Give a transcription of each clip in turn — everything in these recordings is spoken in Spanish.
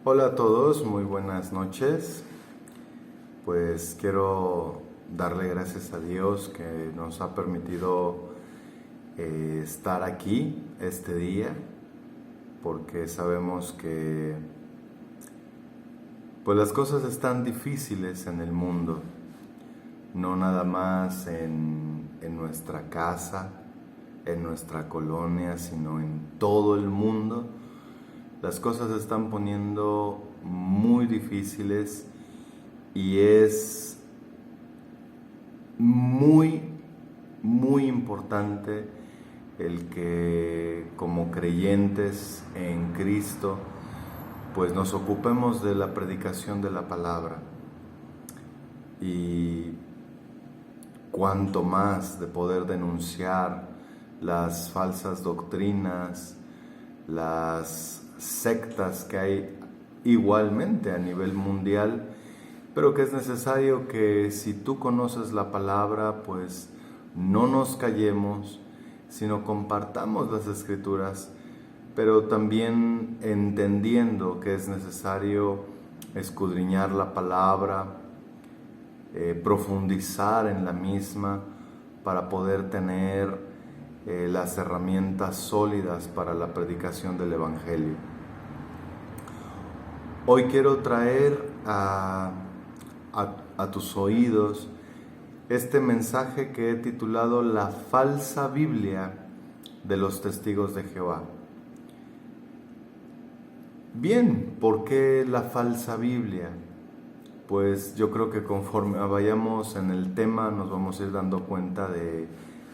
Hola a todos, muy buenas noches. Pues quiero darle gracias a Dios que nos ha permitido estar aquí este día, porque sabemos que pues las cosas están difíciles en el mundo, no nada más en nuestra casa, en nuestra colonia, sino en todo el mundo. Las cosas se están poniendo muy difíciles y es muy, muy importante el que como creyentes en Cristo pues nos ocupemos de la predicación de la palabra y cuanto más de poder denunciar las falsas doctrinas, las sectas que hay igualmente a nivel mundial, pero que es necesario que si tú conoces la palabra, pues no nos callemos, sino compartamos las escrituras, pero también entendiendo que es necesario escudriñar la palabra, profundizar en la misma para poder tener las herramientas sólidas para la predicación del Evangelio. Hoy quiero traer a tus oídos este mensaje que he titulado La falsa Biblia de los testigos de Jehová. Bien, ¿por qué la falsa Biblia? Pues yo creo que conforme vayamos en el tema nos vamos a ir dando cuenta de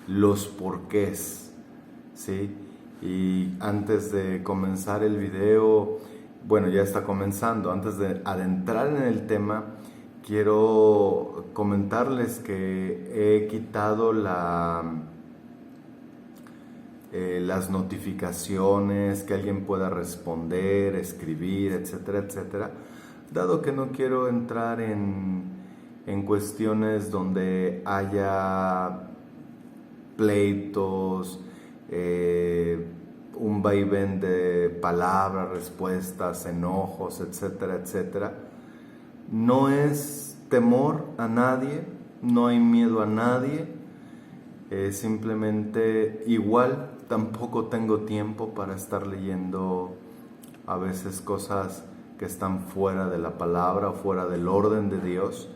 los porqués, ¿sí? Y antes de comenzar el video, bueno, ya está comenzando, antes de adentrar en el tema, quiero comentarles que he quitado las notificaciones, que alguien pueda responder, escribir, etcétera, etcétera, dado que no quiero entrar en cuestiones donde haya pleitos, un vaivén de palabras, respuestas, enojos, etcétera, etcétera. No es temor a nadie, no hay miedo a nadie, simplemente igual tampoco tengo tiempo para estar leyendo a veces cosas que están fuera de la palabra o fuera del orden de Dios.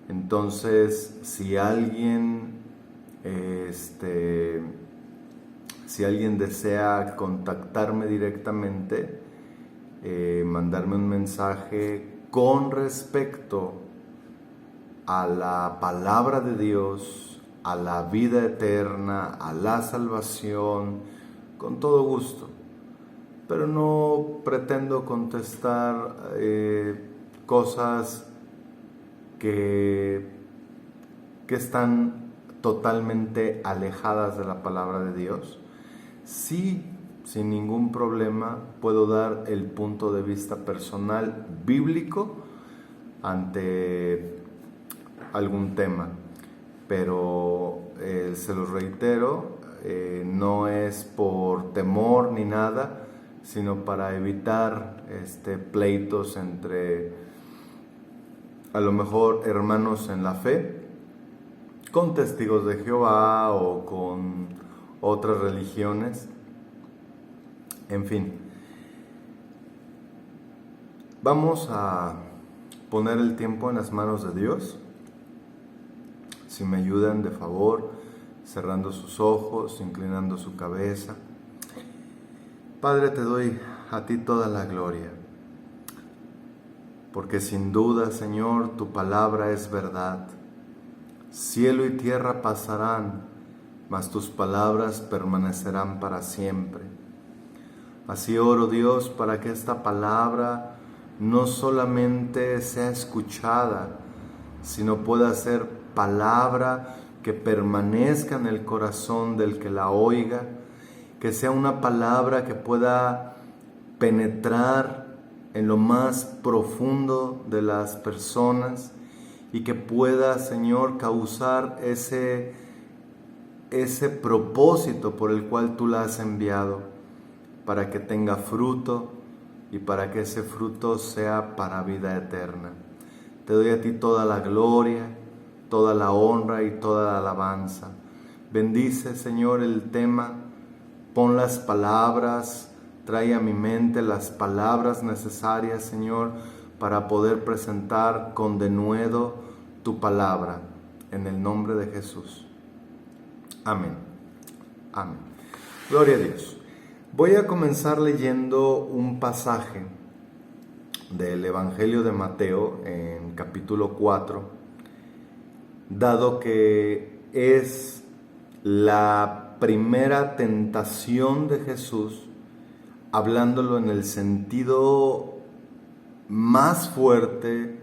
Entonces, si alguien desea contactarme directamente, mandarme un mensaje con respecto a la palabra de Dios, a la vida eterna, a la salvación, con todo gusto. Pero no pretendo contestar cosas que están totalmente alejadas de la palabra de Dios. Sí, sin ningún problema puedo dar el punto de vista personal bíblico ante algún tema, pero se los reitero, no es por temor ni nada, sino para evitar pleitos entre a lo mejor hermanos en la fe, con testigos de Jehová o con otras religiones, en fin. Vamos a poner el tiempo en las manos de Dios. Si me ayudan, de favor, cerrando sus ojos, inclinando su cabeza. Padre, te doy a ti toda la gloria, porque sin duda, Señor, tu palabra es verdad. Cielo y tierra pasarán, mas tus palabras permanecerán para siempre. Así oro, Dios, para que esta palabra no solamente sea escuchada, sino pueda ser palabra que permanezca en el corazón del que la oiga, que sea una palabra que pueda penetrar en lo más profundo de las personas y que pueda, Señor, causar ese propósito por el cual tú la has enviado, para que tenga fruto, y para que ese fruto sea para vida eterna. Te doy a ti toda la gloria, toda la honra y toda la alabanza. Bendice, Señor, el tema, pon las palabras, trae a mi mente las palabras necesarias, Señor, para poder presentar con denuedo tu palabra, en el nombre de Jesús. Amén. Amén. Gloria a Dios. Voy a comenzar leyendo un pasaje del Evangelio de Mateo en capítulo 4, dado que es la primera tentación de Jesús, hablándolo en el sentido más fuerte,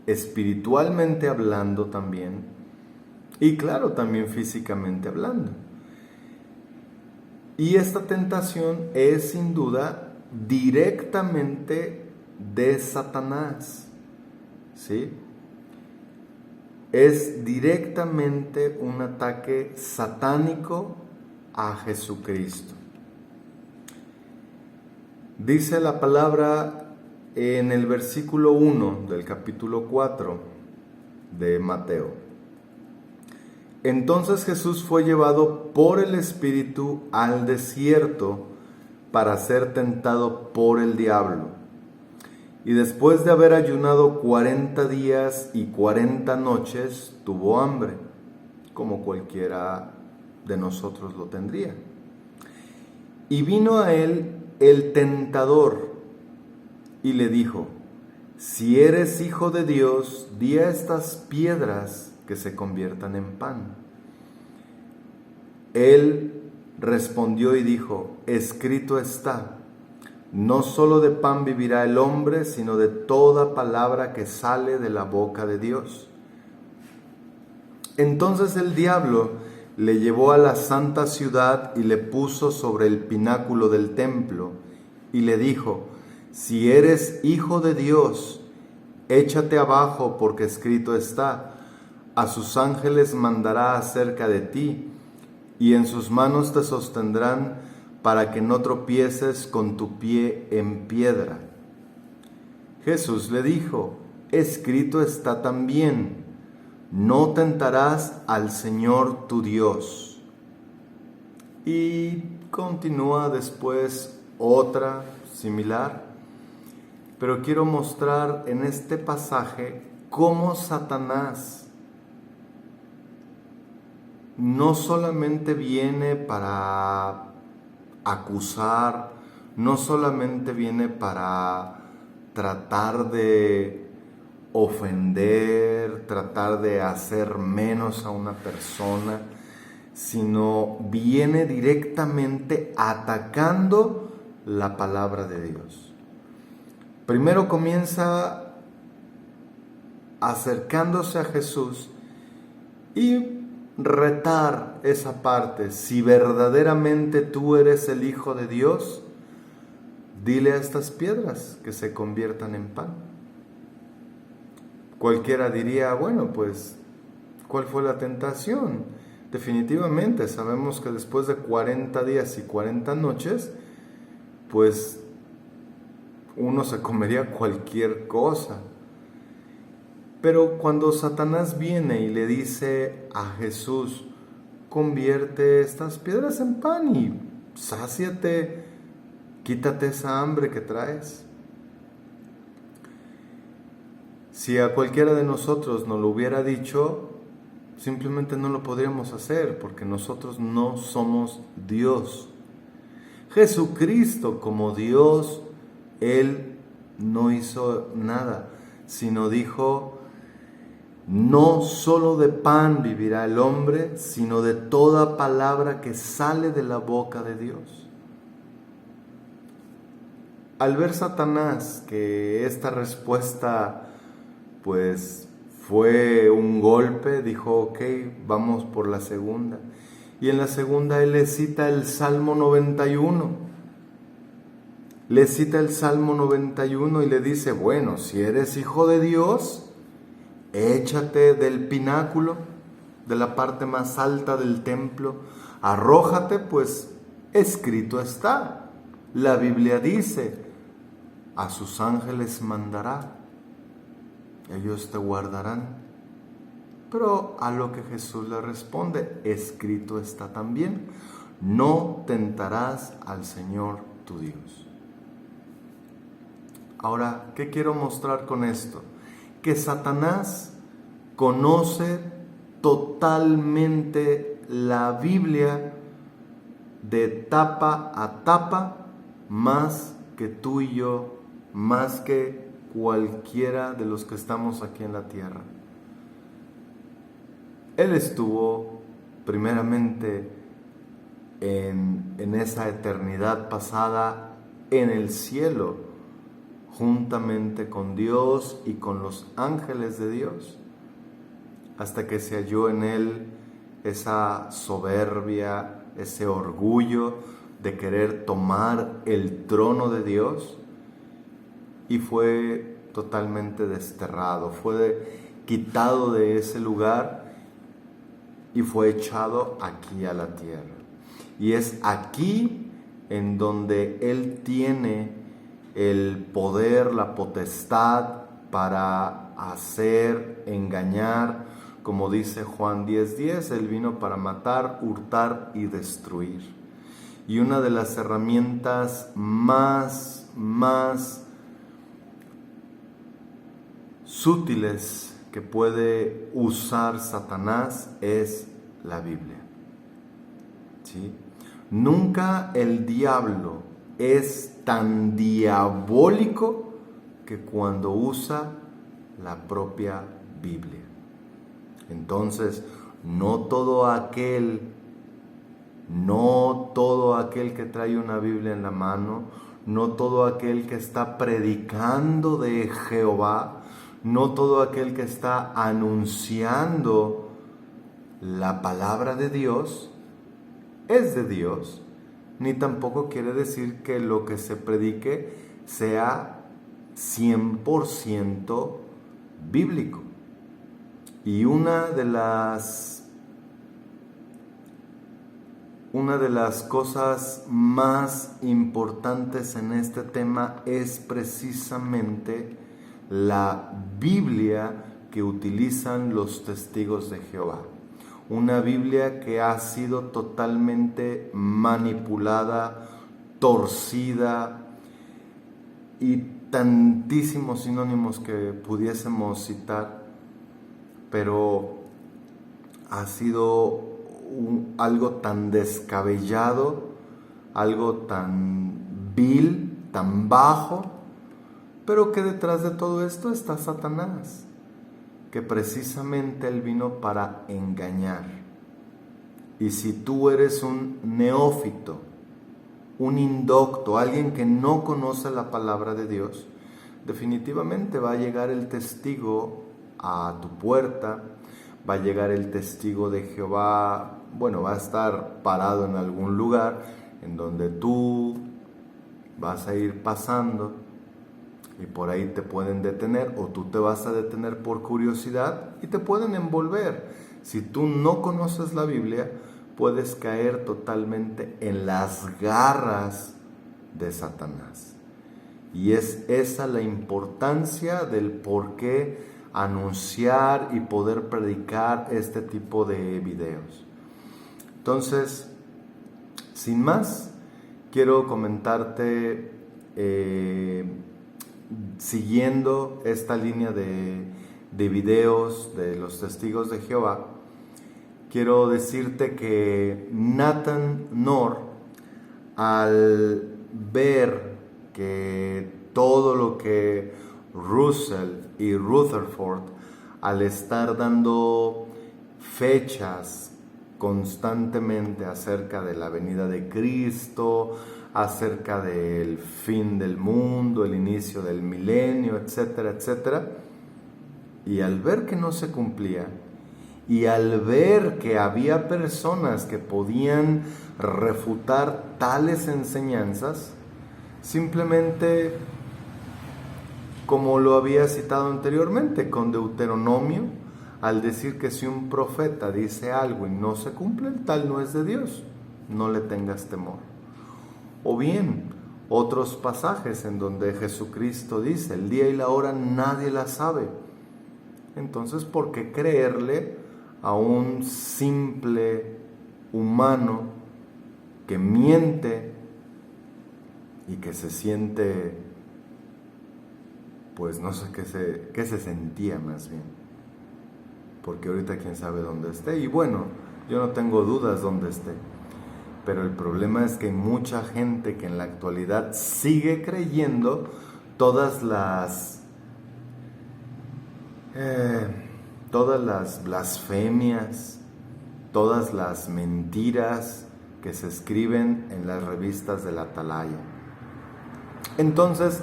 espiritualmente hablando también, y claro, también físicamente hablando. Y esta tentación es sin duda directamente de Satanás, ¿sí? Es directamente un ataque satánico a Jesucristo. Dice la palabra en el versículo 1 del capítulo 4 de Mateo. Entonces Jesús fue llevado por el Espíritu al desierto para ser tentado por el diablo. Y después de haber ayunado 40 días y 40 noches, tuvo hambre, como cualquiera de nosotros lo tendría. Y vino a él el tentador y le dijo: si eres hijo de Dios, di a estas piedras que se conviertan en pan. Él respondió y dijo: escrito está, no solo de pan vivirá el hombre, sino de toda palabra que sale de la boca de Dios. Entonces el diablo le llevó a la santa ciudad y le puso sobre el pináculo del templo y le dijo: si eres hijo de Dios, échate abajo, porque escrito está, a sus ángeles mandará acerca de ti, y en sus manos te sostendrán para que no tropieces con tu pie en piedra. Jesús le dijo: escrito está también, no tentarás al Señor tu Dios. Y continúa después otra similar, pero quiero mostrar en este pasaje cómo Satanás no solamente viene para acusar, no solamente viene para tratar de ofender, tratar de hacer menos a una persona, sino viene directamente atacando la palabra de Dios. Primero comienza acercándose a Jesús y retar esa parte. Si verdaderamente tú eres el Hijo de Dios, dile a estas piedras que se conviertan en pan. Cualquiera diría: bueno, pues, ¿cuál fue la tentación? Definitivamente sabemos que después de 40 días y 40 noches, pues uno se comería cualquier cosa. Pero cuando Satanás viene y le dice a Jesús: convierte estas piedras en pan y sáciate, quítate esa hambre que traes. Si a cualquiera de nosotros nos lo hubiera dicho, simplemente no lo podríamos hacer, porque nosotros no somos Dios. Jesucristo, como Dios, Él no hizo nada, sino dijo: no solo de pan vivirá el hombre, sino de toda palabra que sale de la boca de Dios. Al ver Satanás que esta respuesta pues fue un golpe, dijo: ok, vamos por la segunda. Y en la segunda él le cita el Salmo 91. Le cita el Salmo 91 y le dice: bueno, si eres hijo de Dios, échate del pináculo, de la parte más alta del templo, arrójate, pues escrito está. La Biblia dice: a sus ángeles mandará, ellos te guardarán. Pero a lo que Jesús le responde, escrito está también, no tentarás al Señor tu Dios. Ahora, ¿qué quiero mostrar con esto? Que Satanás conoce totalmente la Biblia de tapa a tapa más que tú y yo, más que cualquiera de los que estamos aquí en la tierra. Él estuvo primeramente en esa eternidad pasada en el cielo, juntamente con Dios y con los ángeles de Dios, hasta que se halló en él esa soberbia, ese orgullo de querer tomar el trono de Dios, y fue totalmente desterrado, fue quitado de ese lugar y fue echado aquí a la tierra. Y es aquí en donde él tiene el poder, la potestad para hacer, engañar, como dice Juan 10:10, él vino para matar, hurtar y destruir. Y una de las herramientas más sutiles que puede usar Satanás es la Biblia. ¿Sí? Nunca el diablo es tan diabólico que cuando usa la propia Biblia. Entonces, no todo aquel que trae una Biblia en la mano, no todo aquel que está predicando de Jehová, no todo aquel que está anunciando la palabra de Dios es de Dios, ni tampoco quiere decir que lo que se predique sea 100% bíblico. Y una de las cosas más importantes en este tema es precisamente la Biblia que utilizan los testigos de Jehová. Una Biblia que ha sido totalmente manipulada, torcida y tantísimos sinónimos que pudiésemos citar, pero ha sido algo tan descabellado, algo tan vil, tan bajo, pero que detrás de todo esto está Satanás, que precisamente él vino para engañar. Y si tú eres un neófito, un indocto, alguien que no conoce la palabra de Dios, definitivamente va a llegar el testigo a tu puerta, va a llegar el testigo de Jehová, va a estar parado en algún lugar en donde tú vas a ir pasando y por ahí te pueden detener, o tú te vas a detener por curiosidad y te pueden envolver. Si tú no conoces la Biblia, puedes caer totalmente en las garras de Satanás. Y es esa la importancia del por qué anunciar y poder predicar este tipo de videos. Entonces, sin más, quiero comentarte, siguiendo esta línea de videos de los testigos de Jehová, quiero decirte que Nathan Knorr, al ver que todo lo que Russell y Rutherford, al estar dando fechas constantemente acerca de la venida de Cristo, acerca del fin del mundo, el inicio del milenio, etcétera, etcétera, y al ver que no se cumplía, y al ver que había personas que podían refutar tales enseñanzas, simplemente, como lo había citado anteriormente con Deuteronomio, al decir que si un profeta dice algo y no se cumple, el tal no es de Dios, no le tengas temor. O bien, otros pasajes en donde Jesucristo dice, el día y la hora nadie la sabe. Entonces, ¿por qué creerle a un simple humano que miente y que se siente, pues no sé qué se sentía más bien? Porque ahorita quién sabe dónde esté. Y bueno, yo no tengo dudas dónde esté. Pero el problema es que hay mucha gente que en la actualidad sigue creyendo todas las blasfemias, todas las mentiras que se escriben en las revistas de la Atalaya. Entonces,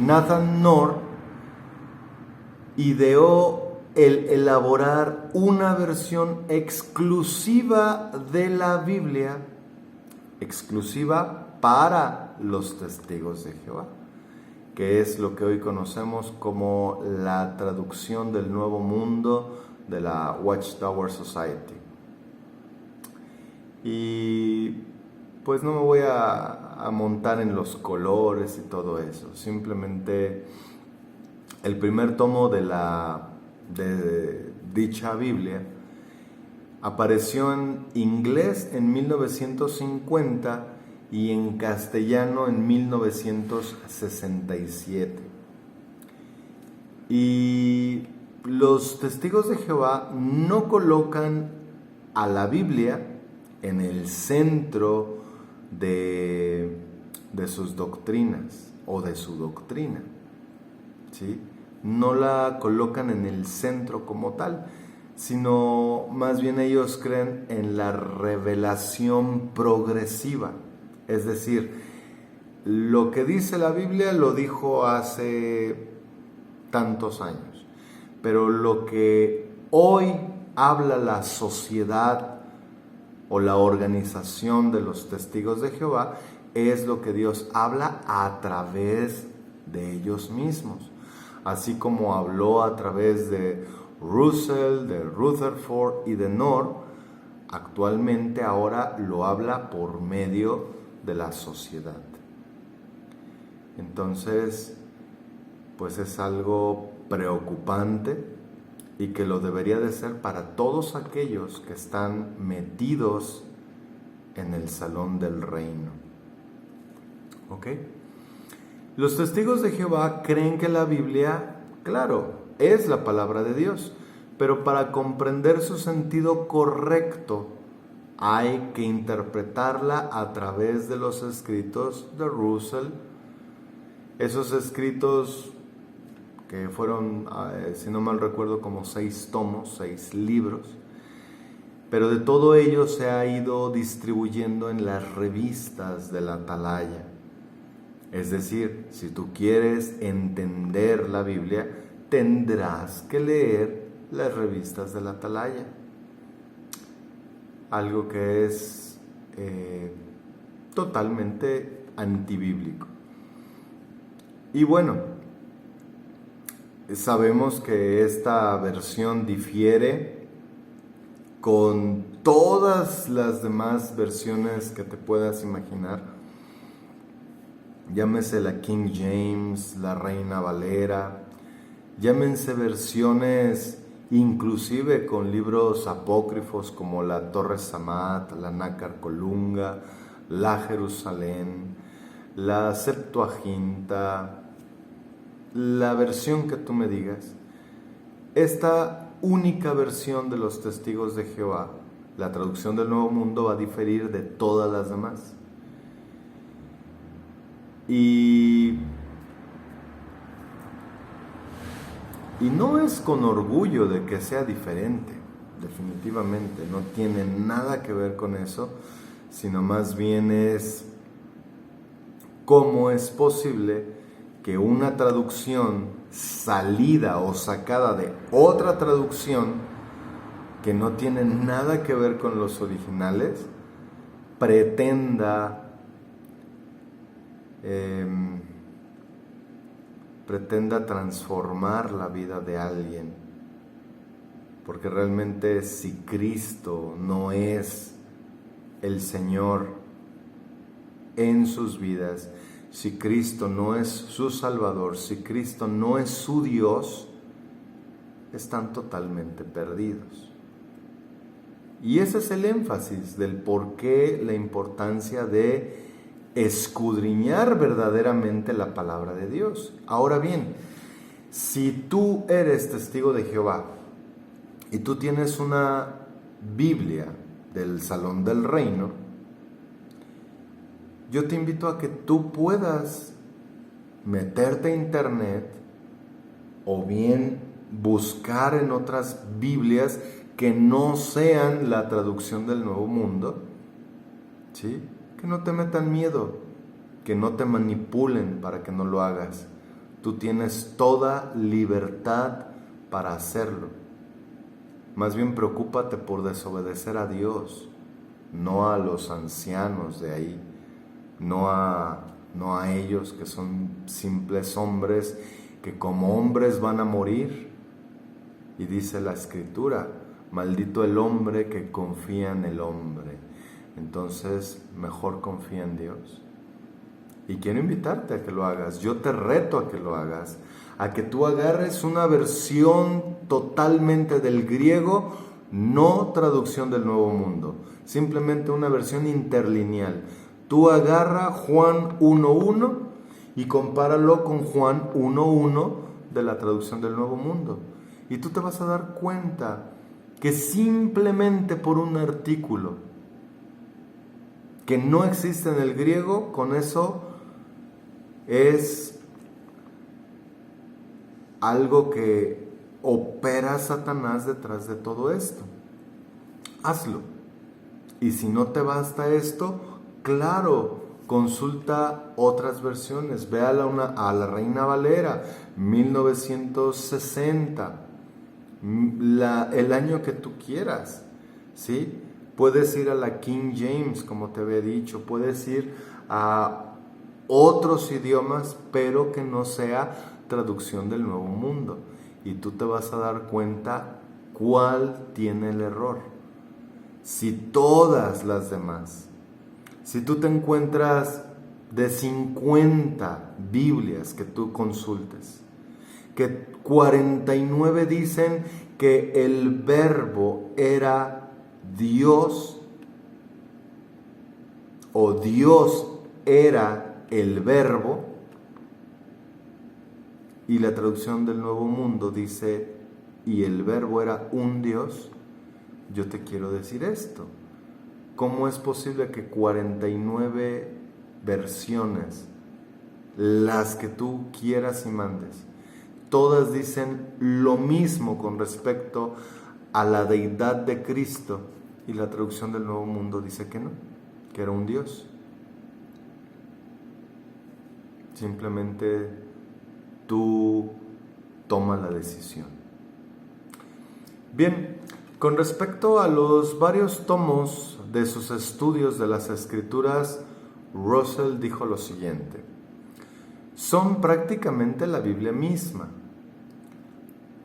Nathan Knorr ideó el elaborar una versión exclusiva de la Biblia, exclusiva para los testigos de Jehová, que es lo que hoy conocemos como la traducción del Nuevo Mundo de la Watchtower Society. Y pues no me voy a montar en los colores y todo eso, simplemente el primer tomo de dicha Biblia apareció en inglés en 1950 y en castellano en 1967. Y los testigos de Jehová no colocan a la Biblia en el centro de sus doctrinas o de su doctrina, ¿sí? No la colocan en el centro como tal, sino más bien ellos creen en la revelación progresiva. Es decir, lo que dice la Biblia lo dijo hace tantos años, pero lo que hoy habla la sociedad o la organización de los testigos de Jehová es lo que Dios habla a través de ellos mismos. Así como habló a través de Russell, de Rutherford y de Knorr, actualmente ahora lo habla por medio de la sociedad. Entonces, pues es algo preocupante y que lo debería de ser para todos aquellos que están metidos en el salón del reino. ¿Ok? Los testigos de Jehová creen que la Biblia, claro, es la palabra de Dios, pero para comprender su sentido correcto hay que interpretarla a través de los escritos de Russell. Esos escritos que fueron, si no mal recuerdo, como 6 tomos, 6 libros, pero de todo ello se ha ido distribuyendo en las revistas de la Atalaya. Es decir, si tú quieres entender la Biblia, tendrás que leer las revistas de la Atalaya. Algo que es totalmente antibíblico. Y bueno, sabemos que esta versión difiere con todas las demás versiones que te puedas imaginar. Llámese la King James, la Reina Valera, llámense versiones inclusive con libros apócrifos como la Torre Samat, la Nácar Colunga, la Jerusalén, la Septuaginta, la versión que tú me digas. Esta única versión de los testigos de Jehová, la traducción del Nuevo Mundo, va a diferir de todas las demás. Y no es con orgullo de que sea diferente, definitivamente, no tiene nada que ver con eso, sino más bien es cómo es posible que una traducción salida o sacada de otra traducción que no tiene nada que ver con los originales pretenda transformar la vida de alguien, porque realmente si Cristo no es el Señor en sus vidas, si Cristo no es su Salvador, si Cristo no es su Dios, están totalmente perdidos. Y ese es el énfasis del por qué la importancia de escudriñar verdaderamente la palabra de Dios. Ahora bien, si tú eres testigo de Jehová y tú tienes una Biblia del Salón del Reino, yo te invito a que tú puedas meterte a internet o bien buscar en otras Biblias que no sean la traducción del Nuevo Mundo, ¿sí? Que no te metan miedo, que no te manipulen para que no lo hagas. Tú tienes toda libertad para hacerlo. Más bien preocúpate por desobedecer a Dios, no a los ancianos de ahí, no a ellos que son simples hombres que como hombres van a morir. Y dice la Escritura, maldito el hombre que confía en el hombre. Entonces, mejor confía en Dios. Y quiero invitarte a que lo hagas. Yo te reto a que lo hagas. A que tú agarres una versión totalmente del griego, no traducción del Nuevo Mundo. Simplemente una versión interlineal. Tú agarra Juan 1.1 y compáralo con Juan 1.1 de la traducción del Nuevo Mundo. Y tú te vas a dar cuenta que simplemente por un artículo que no existe en el griego, con eso es algo que opera Satanás detrás de todo esto. Hazlo. Y si no te basta esto, claro, consulta otras versiones. Ve a la Reina Valera, 1960, el año que tú quieras, ¿sí? Puedes ir a la King James, como te había dicho, puedes ir a otros idiomas, pero que no sea traducción del Nuevo Mundo. Y tú te vas a dar cuenta cuál tiene el error. Si todas las demás, si tú te encuentras de 50 Biblias que tú consultes, que 49 dicen que el verbo era Dios, o Dios era el verbo, y la traducción del Nuevo Mundo dice, y el verbo era un Dios, yo te quiero decir esto. ¿Cómo es posible que 49 versiones, las que tú quieras y mandes, todas dicen lo mismo con respecto a la deidad de Cristo, y la traducción del Nuevo Mundo dice que no, que era un Dios? Simplemente tú toma la decisión. Bien, con respecto a los varios tomos de sus estudios de las Escrituras, Russell dijo lo siguiente: son prácticamente la Biblia misma.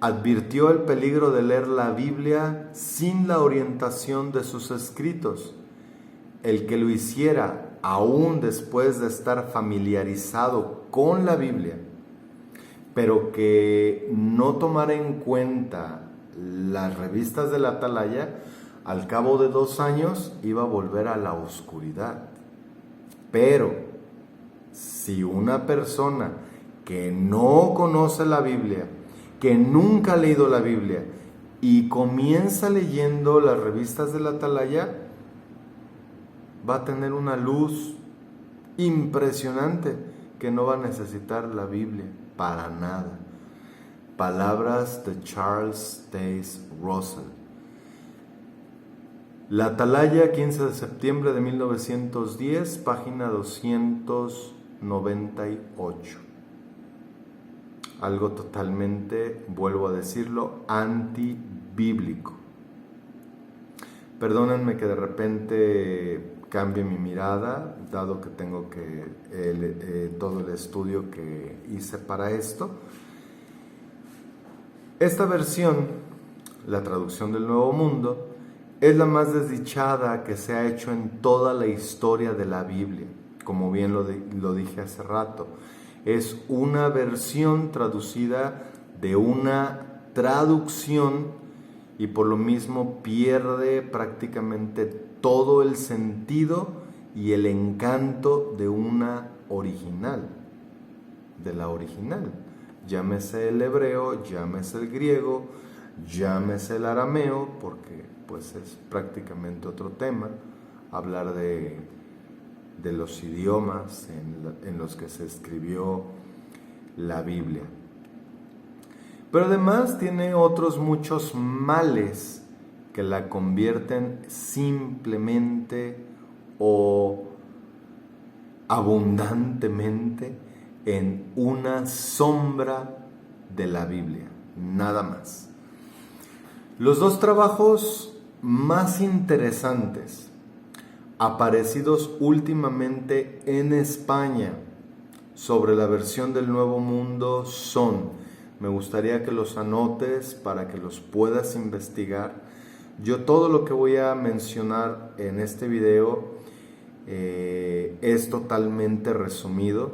Advirtió el peligro de leer la Biblia sin la orientación de sus escritos. El que lo hiciera, aún después de estar familiarizado con la Biblia, pero que no tomara en cuenta las revistas de la Atalaya, al cabo de 2 años iba a volver a la oscuridad. Pero si una persona que no conoce la Biblia, que nunca ha leído la Biblia, y comienza leyendo las revistas de la Atalaya, va a tener una luz impresionante que no va a necesitar la Biblia para nada. Palabras de Charles Taze Russell. La Atalaya, 15 de septiembre de 1910, página 298. Algo totalmente, vuelvo a decirlo, antibíblico. Perdónenme que de repente cambie mi mirada, dado que tengo todo el estudio que hice para esto. Esta versión, la traducción del Nuevo Mundo, es la más desdichada que se ha hecho en toda la historia de la Biblia. como bien lo dije hace rato. Es una versión traducida de una traducción y por lo mismo pierde prácticamente todo el sentido y el encanto de una original, de la original. Llámese el hebreo, llámese el griego, llámese el arameo, porque pues es prácticamente otro tema, hablar de los idiomas en los que se escribió la Biblia. Pero además tiene otros muchos males que la convierten simplemente o abundantemente en una sombra de la Biblia, nada más. Los dos trabajos más interesantes aparecidos últimamente en España sobre la versión del Nuevo Mundo son, me gustaría que los anotes para que los puedas investigar. Yo todo lo que voy a mencionar en este video es totalmente resumido,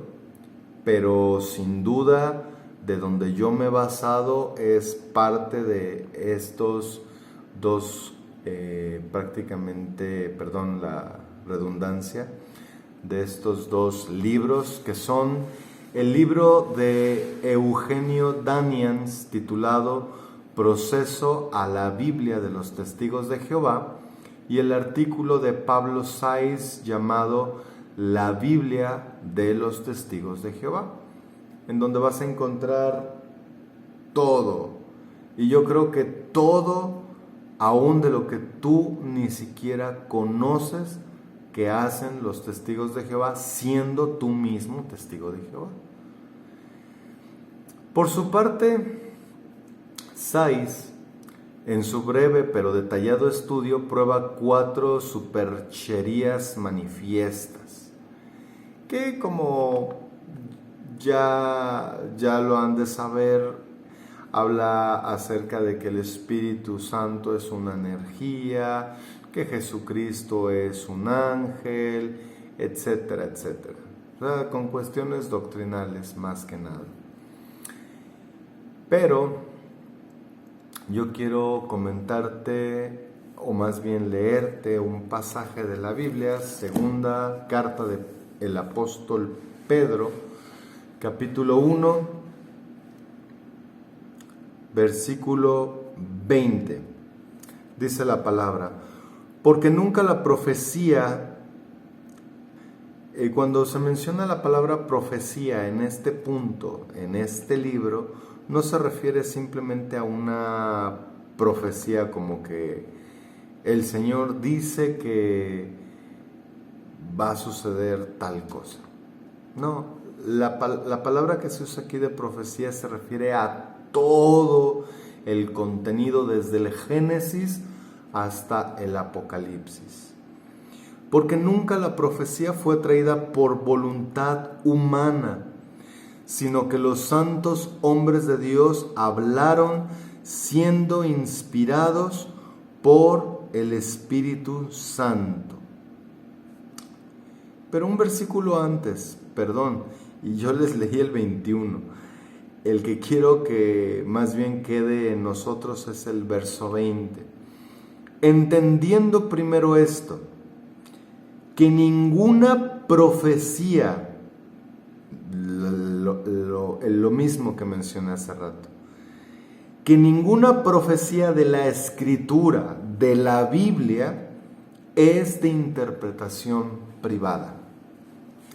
pero sin duda de donde yo me he basado es parte de estos dos prácticamente, perdón la redundancia, de estos dos libros que son el libro de Eugenio Danians titulado Proceso a la Biblia de los Testigos de Jehová y el artículo de Pablo Sáiz llamado La Biblia de los Testigos de Jehová, en donde vas a encontrar todo, y yo creo que todo, aún de lo que tú ni siquiera conoces que hacen los testigos de Jehová, siendo tú mismo testigo de Jehová. Por su parte, Sáiz, en su breve pero detallado estudio, prueba 4 supercherías manifiestas, que como ya lo han de saber, habla acerca de que el Espíritu Santo es una energía, que Jesucristo es un ángel, etcétera, etcétera. O sea, con cuestiones doctrinales más que nada. Pero yo quiero comentarte, o más bien leerte un pasaje de la Biblia, segunda carta del apóstol Pedro, capítulo 1, versículo 20. Dice la palabra: porque nunca la profecía, cuando se menciona la palabra profecía en este punto, en este libro, no se refiere simplemente a una profecía como que el Señor dice que va a suceder tal cosa. No, la palabra que se usa aquí de profecía se refiere a todo el contenido desde el Génesis hasta el Apocalipsis. Porque nunca la profecía fue traída por voluntad humana, sino que los santos hombres de Dios hablaron siendo inspirados por el Espíritu Santo. Pero un versículo antes, y yo les leí el 21. El que quiero que más bien quede en nosotros es el verso 20. Entendiendo primero esto, que ninguna profecía, lo mismo que mencioné hace rato, que ninguna profecía de la Escritura, de la Biblia, es de interpretación privada.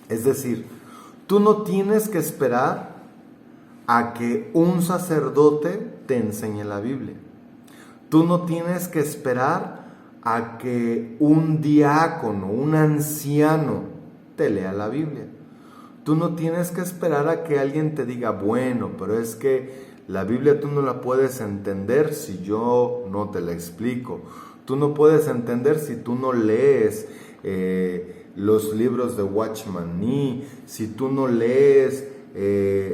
Es decir, tú no tienes que esperar a que un sacerdote te enseñe la Biblia. Tú no tienes que esperar a que un diácono, un anciano, te lea la Biblia. Tú no tienes que esperar a que alguien te diga, bueno, pero es que la Biblia tú no la puedes entender si yo no te la explico. Tú no puedes entender si tú no lees los libros de Watchman Nee, si tú no lees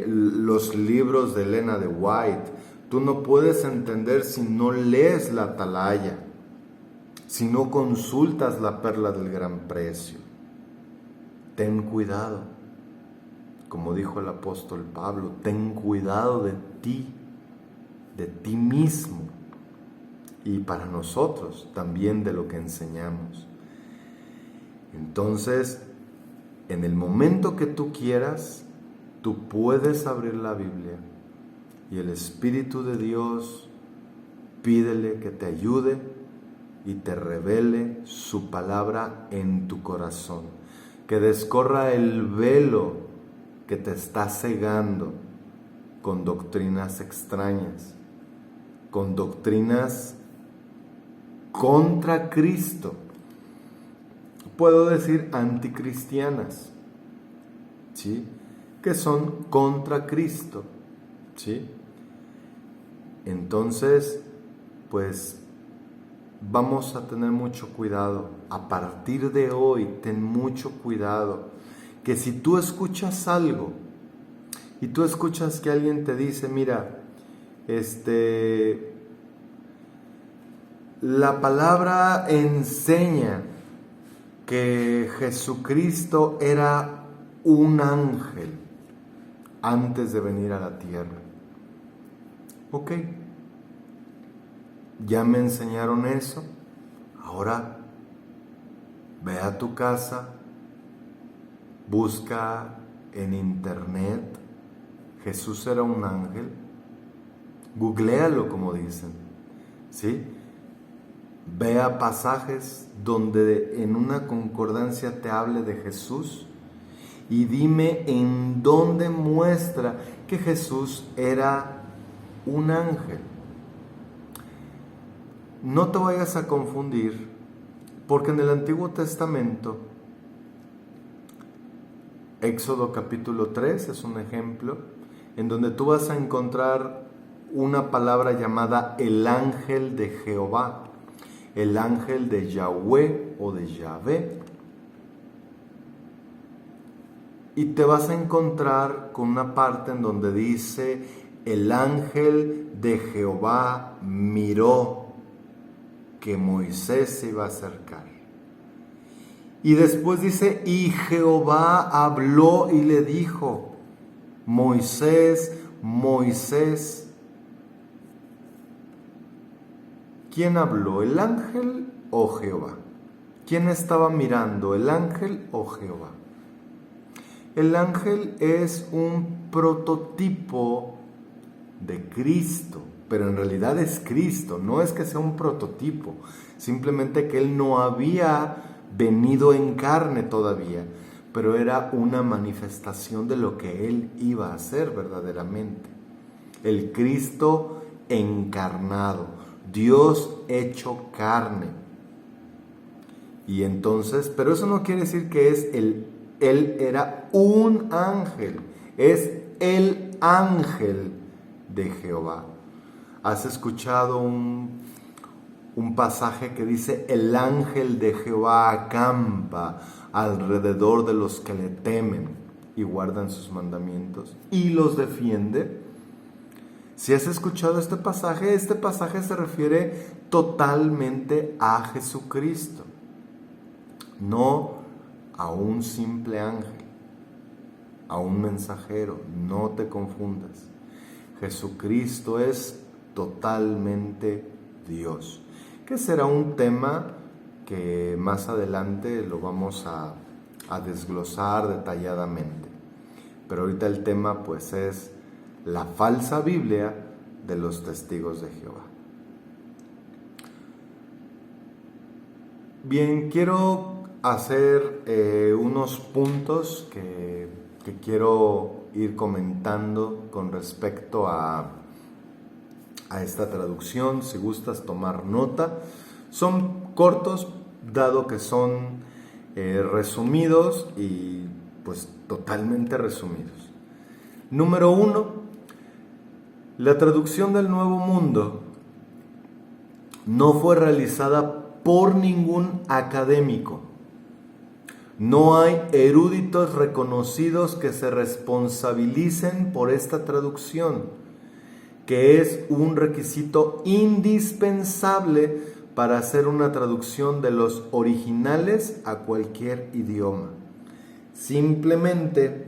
los libros de Elena de White. Tú no puedes entender si no lees la Atalaya, si no consultas la Perla del Gran Precio. ten cuidado. Como dijo el apóstol Pablo, ten cuidado de ti mismo. Y para nosotros también de lo que enseñamos. Entonces, en el momento que tú quieras, tú puedes abrir la Biblia y el Espíritu de Dios, pídele que te ayude y te revele su palabra en tu corazón. Que descorra el velo que te está cegando con doctrinas extrañas, con doctrinas contra Cristo. Puedo decir anticristianas, ¿sí? Que son contra Cristo, ¿sí? Entonces, pues vamos a tener mucho cuidado. A partir de hoy, ten mucho cuidado. Que si tú escuchas algo y tú escuchas que alguien te dice, mira, la palabra enseña que Jesucristo era un ángel antes de venir a la tierra. Ok, ya me enseñaron eso, ahora ve a tu casa, busca en internet, Jesús era un ángel, googléalo como dicen, ¿sí? Vea pasajes donde en una concordancia te hable de Jesús y dime en dónde muestra que Jesús era un ángel. No te vayas a confundir, porque en el Antiguo Testamento, Éxodo capítulo 3 es un ejemplo, en donde tú vas a encontrar una palabra llamada el ángel de Jehová, el ángel de Yahweh o de Yahvé. Y te vas a encontrar con una parte en donde dice, el ángel de Jehová miró que Moisés se iba a acercar. Y después dice, y Jehová habló y le dijo, Moisés, Moisés. ¿Quién habló, el ángel o Jehová? ¿Quién estaba mirando, el ángel o Jehová? El ángel es un prototipo de Cristo, pero en realidad es Cristo, no es que sea un prototipo, simplemente que Él no había venido en carne todavía, pero era una manifestación de lo que Él iba a hacer verdaderamente. El Cristo encarnado, Dios hecho carne. Y entonces, pero eso no quiere decir que Él era un ángel, es el ángel de Jehová. ¿Has escuchado un pasaje que dice, el ángel de Jehová acampa alrededor de los que le temen y guardan sus mandamientos y los defiende? Si has escuchado este pasaje se refiere totalmente a Jesucristo, no a un simple ángel, a un mensajero. No te confundas. Jesucristo es totalmente Dios, que será un tema que más adelante lo vamos a desglosar detalladamente. Pero ahorita el tema pues es la falsa Biblia de los testigos de Jehová. Bien, quiero hacer unos puntos que quiero ir comentando con respecto a esta traducción. Si gustas tomar nota, son cortos dado que son resumidos y pues totalmente resumidos. Número 1, la traducción del Nuevo Mundo no fue realizada por ningún académico. No hay eruditos reconocidos que se responsabilicen por esta traducción, que es un requisito indispensable para hacer una traducción de los originales a cualquier idioma. Simplemente,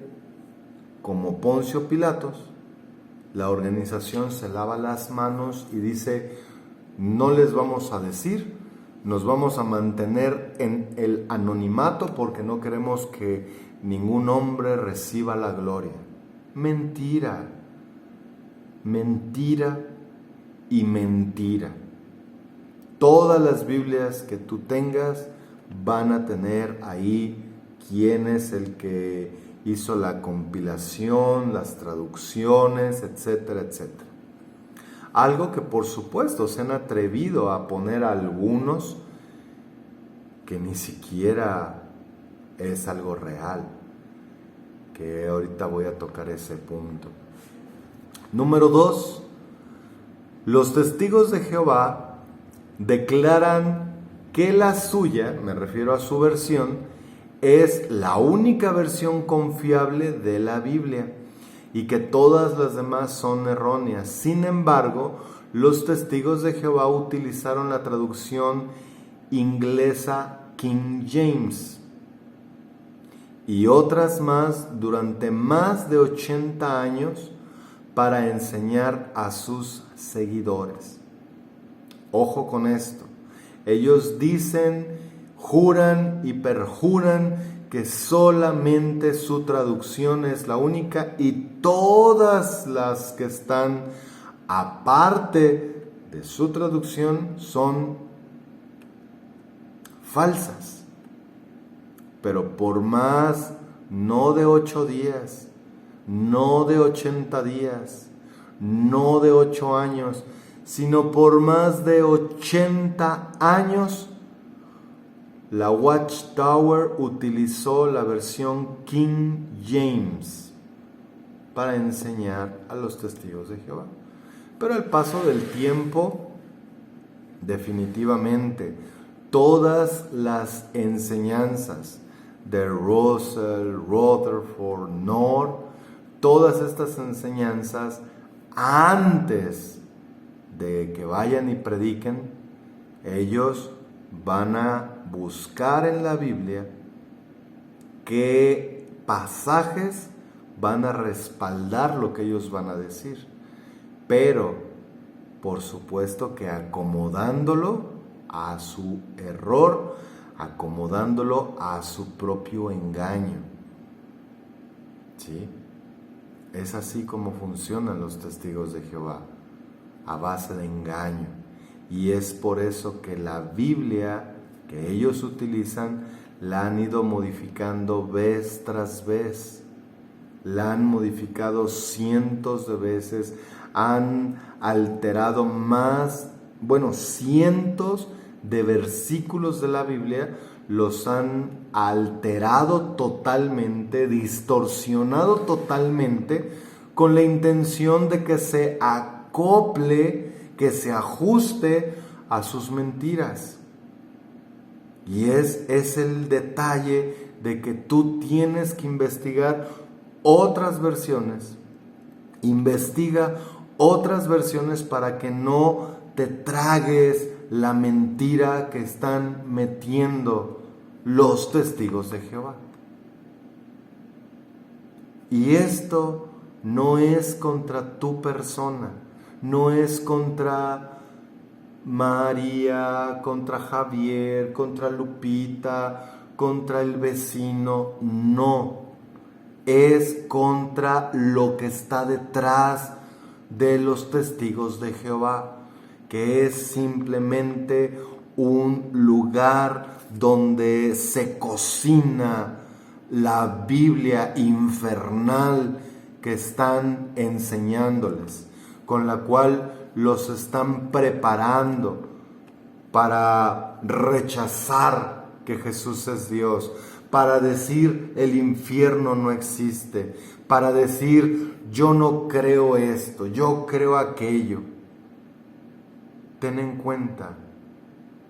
como Poncio Pilatos, la organización se lava las manos y dice: no les vamos a decir, nos vamos a mantener en el anonimato porque no queremos que ningún hombre reciba la gloria. Mentira, mentira y mentira. Todas las Biblias que tú tengas van a tener ahí quién es el que hizo la compilación, las traducciones, etcétera, etcétera. Algo que por supuesto se han atrevido a poner a algunos que ni siquiera es algo real, que ahorita voy a tocar ese punto. Número 2, los testigos de Jehová declaran que la suya, me refiero a su versión, es la única versión confiable de la Biblia y que todas las demás son erróneas. Sin embargo, los testigos de Jehová utilizaron la traducción inglesa King James y otras más durante más de 80 años para enseñar a sus seguidores. Ojo con esto. Ellos dicen, juran y perjuran que solamente su traducción es la única y todas las que están aparte de su traducción son falsas. Pero por más, no de 8 días, no de 80 días, no de 8 años, sino por más de 80 años, la Watchtower utilizó la versión King James para enseñar a los testigos de Jehová. Pero al paso del tiempo, definitivamente, todas las enseñanzas de Russell, Rutherford, Knorr, todas estas enseñanzas, antes de que vayan y prediquen, ellos van a buscar en la Biblia qué pasajes van a respaldar lo que ellos van a decir, pero por supuesto que acomodándolo a su error, acomodándolo a su propio engaño. ¿Sí? Es así como funcionan los testigos de Jehová, a base de engaño. Y es por eso que la Biblia que ellos utilizan la han ido modificando vez tras vez. La han modificado cientos de veces, han alterado cientos de versículos de la Biblia, los han alterado totalmente, distorsionado totalmente, con la intención de que se acople, que se ajuste a sus mentiras. Y es el detalle de que tú tienes que investigar otras versiones. Investiga otras versiones para que no te tragues la mentira que están metiendo los testigos de Jehová. Y esto no es contra tu persona, no es contra María, contra Javier, contra Lupita, contra el vecino, no. Es contra lo que está detrás de los testigos de Jehová, que es simplemente un lugar donde se cocina la Biblia infernal que están enseñándoles, con la cual los están preparando para rechazar que Jesús es Dios, para decir el infierno no existe, para decir yo no creo esto, yo creo aquello. Ten en cuenta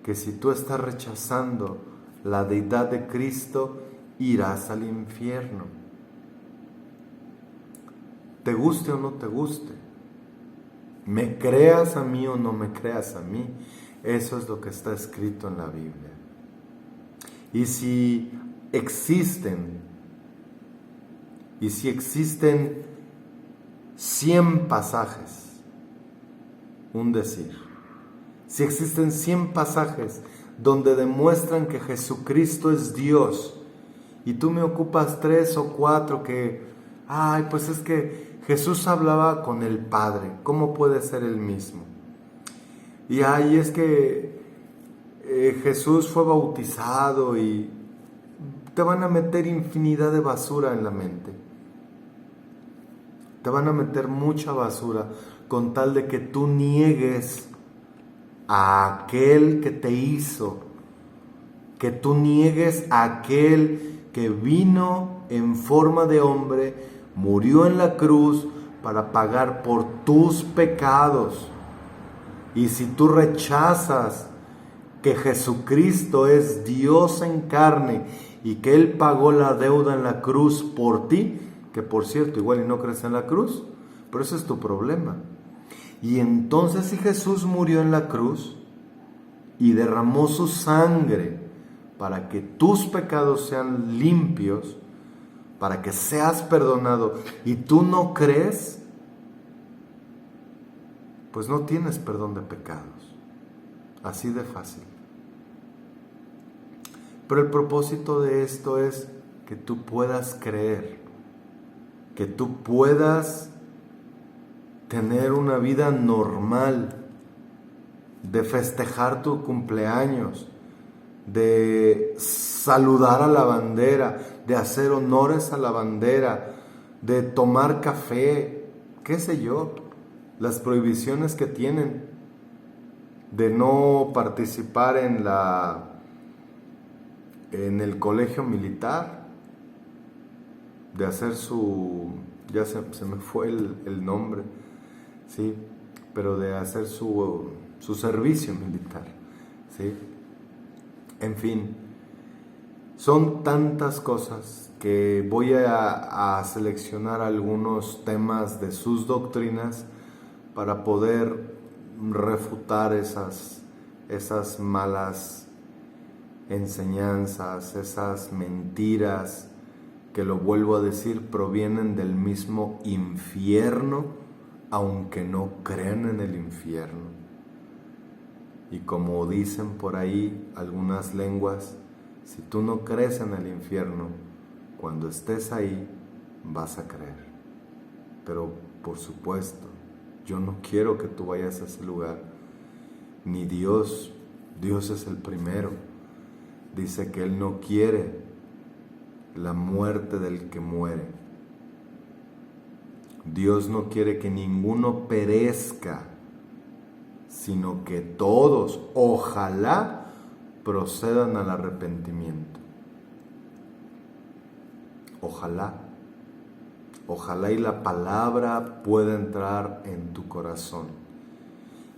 que si tú estás rechazando la deidad de Cristo, irás al infierno. Te guste o no te guste, me creas a mí o no me creas a mí, eso es lo que está escrito en la Biblia. Y si existen Y si existen 100 pasajes, un decir, si existen 100 pasajes donde demuestran que Jesucristo es Dios, y tú me ocupas 3 o 4 que, pues es que Jesús hablaba con el Padre, ¿cómo puede ser el mismo? Y es que Jesús fue bautizado, y te van a meter infinidad de basura en la mente. Te van a meter mucha basura con tal de que tú niegues a aquel que te hizo, que tú niegues a aquel que vino en forma de hombre, murió en la cruz para pagar por tus pecados. Y si tú rechazas que Jesucristo es Dios en carne y que Él pagó la deuda en la cruz por ti, que por cierto igual y no crees en la cruz, pero ese es tu problema. Y entonces si Jesús murió en la cruz y derramó su sangre para que tus pecados sean limpios, para que seas perdonado, y tú no crees, pues no tienes perdón de pecados. Así de fácil. Pero el propósito de esto es que tú puedas creer, que tú puedas tener una vida normal, de festejar tu cumpleaños, de saludar a la bandera, de hacer honores a la bandera, de tomar café, qué sé yo, las prohibiciones que tienen, de no participar en el colegio militar, de hacer ya se me fue el nombre, ¿sí? Pero de hacer su servicio militar, ¿sí? En fin, son tantas cosas que voy a seleccionar algunos temas de sus doctrinas para poder refutar esas malas enseñanzas, esas mentiras que, lo vuelvo a decir, provienen del mismo infierno, aunque no crean en el infierno. Y como dicen por ahí algunas lenguas, si tú no crees en el infierno, cuando estés ahí vas a creer. Pero por supuesto, yo no quiero que tú vayas a ese lugar, ni Dios es el primero. Dice que Él no quiere la muerte del que muere. Dios no quiere que ninguno perezca, sino que todos, ojalá, procedan al arrepentimiento. Ojalá y la palabra pueda entrar en tu corazón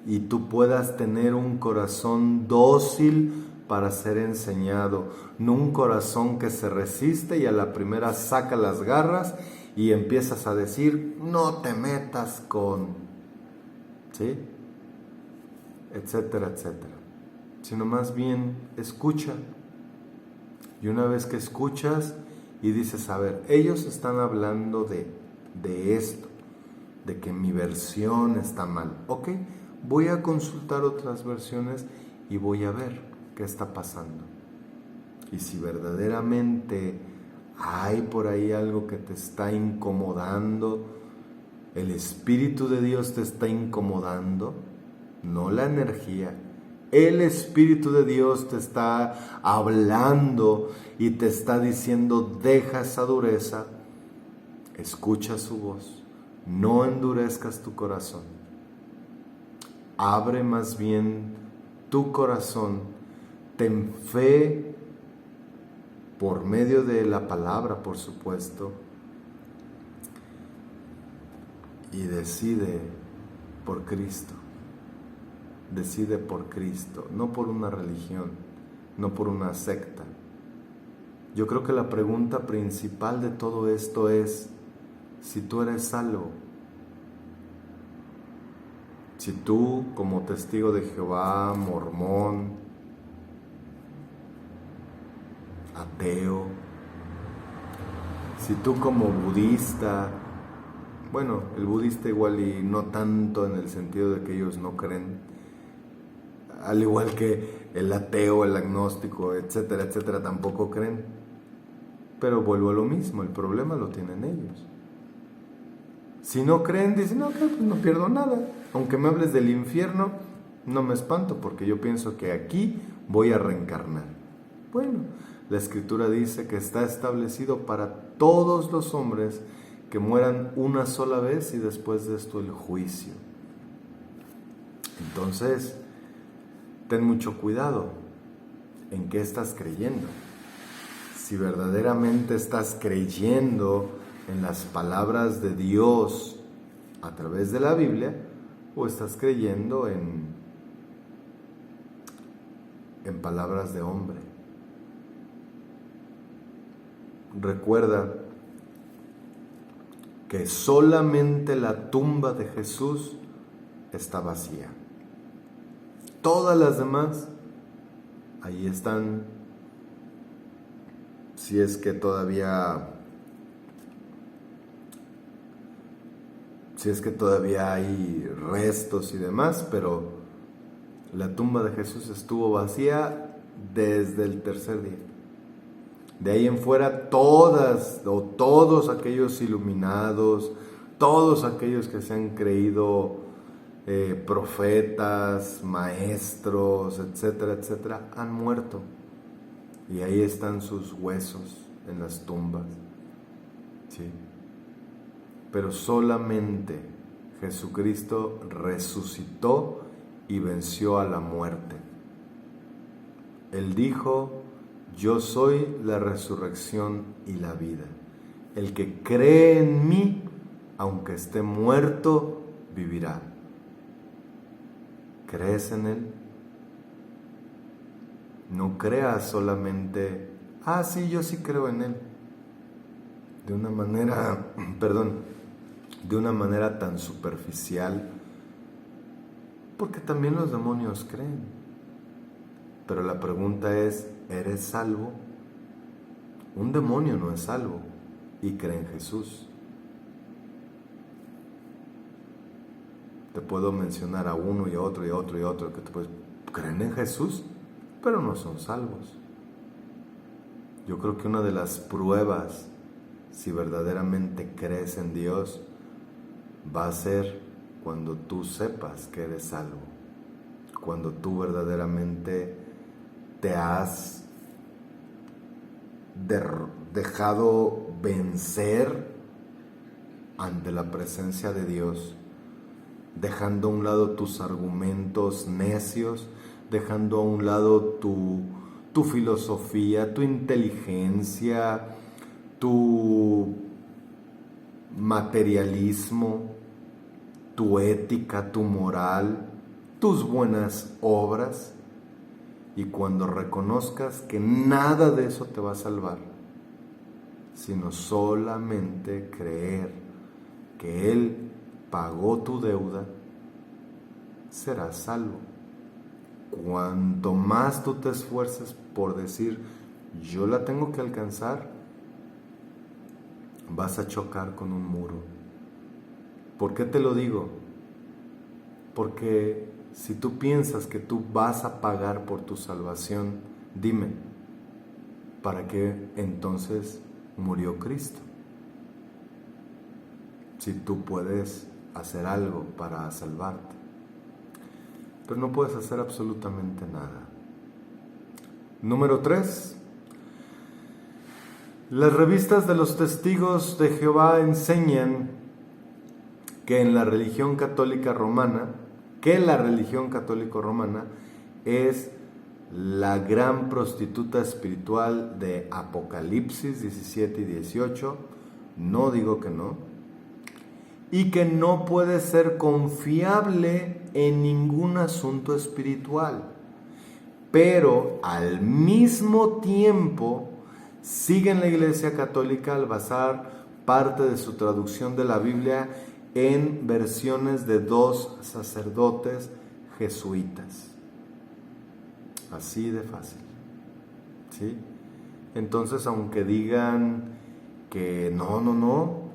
y tú puedas tener un corazón dócil para ser enseñado, no un corazón que se resiste y a la primera saca las garras y empiezas a decir, no te metas con, ¿sí? Etcétera, etcétera. Sino más bien escucha. Y una vez que escuchas y dices, a ver, ellos están hablando de esto, de que mi versión está mal. Ok, voy a consultar otras versiones y voy a ver qué está pasando. Y si verdaderamente hay por ahí algo que te está incomodando, el Espíritu de Dios te está incomodando, no la energía, el Espíritu de Dios te está hablando y te está diciendo, deja esa dureza, escucha su voz, no endurezcas tu corazón, abre más bien tu corazón, ten fe por medio de la palabra, por supuesto, y decide por Cristo. Decide por Cristo, no por una religión, no por una secta. Yo creo que la pregunta principal de todo esto es si tú eres salvo. Si tú, como testigo de Jehová, mormón, ateo, Si tú como budista, bueno, el budista igual y no tanto en el sentido de que ellos no creen, al igual que el ateo, el agnóstico, etcétera, etcétera, tampoco creen. Pero vuelvo a lo mismo, el problema lo tienen ellos. Si no creen, dicen, no, pues no pierdo nada. Aunque me hables del infierno, no me espanto porque yo pienso que aquí voy a reencarnar. Bueno, la Escritura dice que está establecido para todos los hombres que mueran una sola vez y después de esto el juicio. Entonces, ten mucho cuidado en qué estás creyendo. Si verdaderamente estás creyendo en las palabras de Dios a través de la Biblia, o estás creyendo en palabras de hombre. Recuerda que solamente la tumba de Jesús está vacía. Todas las demás, ahí están, si es que todavía hay restos y demás, pero la tumba de Jesús estuvo vacía desde el tercer día. De ahí en fuera todos aquellos iluminados, todos aquellos que se han creído profetas, maestros, etcétera, etcétera, han muerto. Y ahí están sus huesos en las tumbas. ¿Sí? Pero solamente Jesucristo resucitó y venció a la muerte. Él dijo: yo soy la resurrección y la vida. El que cree en mí, aunque esté muerto, vivirá. ¿Crees en Él? No creas solamente, sí, yo sí creo en Él. De una manera tan superficial, porque también los demonios creen. Pero la pregunta es, ¿eres salvo? Un demonio no es salvo y cree en Jesús. Te puedo mencionar a uno y a otro y a otro y a otro que creen en Jesús, pero no son salvos. Yo creo que una de las pruebas, si verdaderamente crees en Dios, va a ser cuando tú sepas que eres salvo, cuando tú verdaderamente te has dejado vencer ante la presencia de Dios, dejando a un lado tus argumentos necios, dejando a un lado tu filosofía, tu inteligencia, tu materialismo, tu ética, tu moral, tus buenas obras. Y cuando reconozcas que nada de eso te va a salvar, sino solamente creer que Él pagó tu deuda, serás salvo. Cuanto más tú te esfuerces por decir, yo la tengo que alcanzar, vas a chocar con un muro. ¿Por qué te lo digo? Porque si tú piensas que tú vas a pagar por tu salvación, dime, ¿para qué entonces murió Cristo? Si tú puedes hacer algo para salvarte. Pero no puedes hacer absolutamente nada. Número 3. Las revistas de los testigos de Jehová enseñan que la religión católica romana es la gran prostituta espiritual de Apocalipsis 17 y 18. No digo que no. Y que no puede ser confiable en ningún asunto espiritual. Pero al mismo tiempo siguen la Iglesia Católica al basar parte de su traducción de la Biblia en versiones de 2 sacerdotes jesuitas. Así de fácil. ¿Sí? Entonces, aunque digan que no,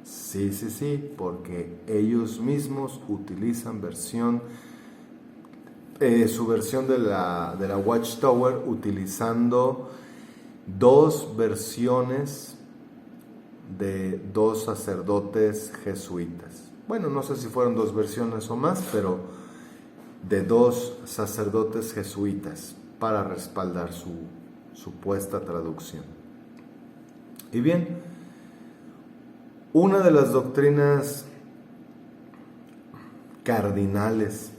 sí, porque ellos mismos utilizan su versión de la Watchtower, utilizando dos versiones de dos sacerdotes jesuitas. Bueno, no sé si fueron dos versiones o más, pero de dos sacerdotes jesuitas para respaldar su supuesta traducción. Y bien, una de las doctrinas cardinales,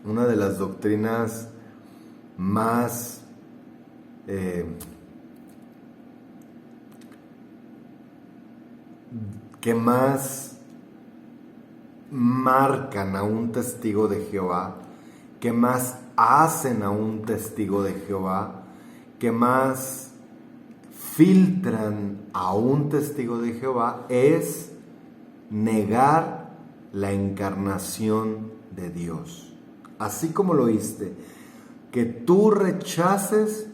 una de las doctrinas más que más marcan a un testigo de Jehová, que más hacen a un testigo de Jehová, que más filtran a un testigo de Jehová, es negar la encarnación de Dios. Así como lo oíste, que tú rechaces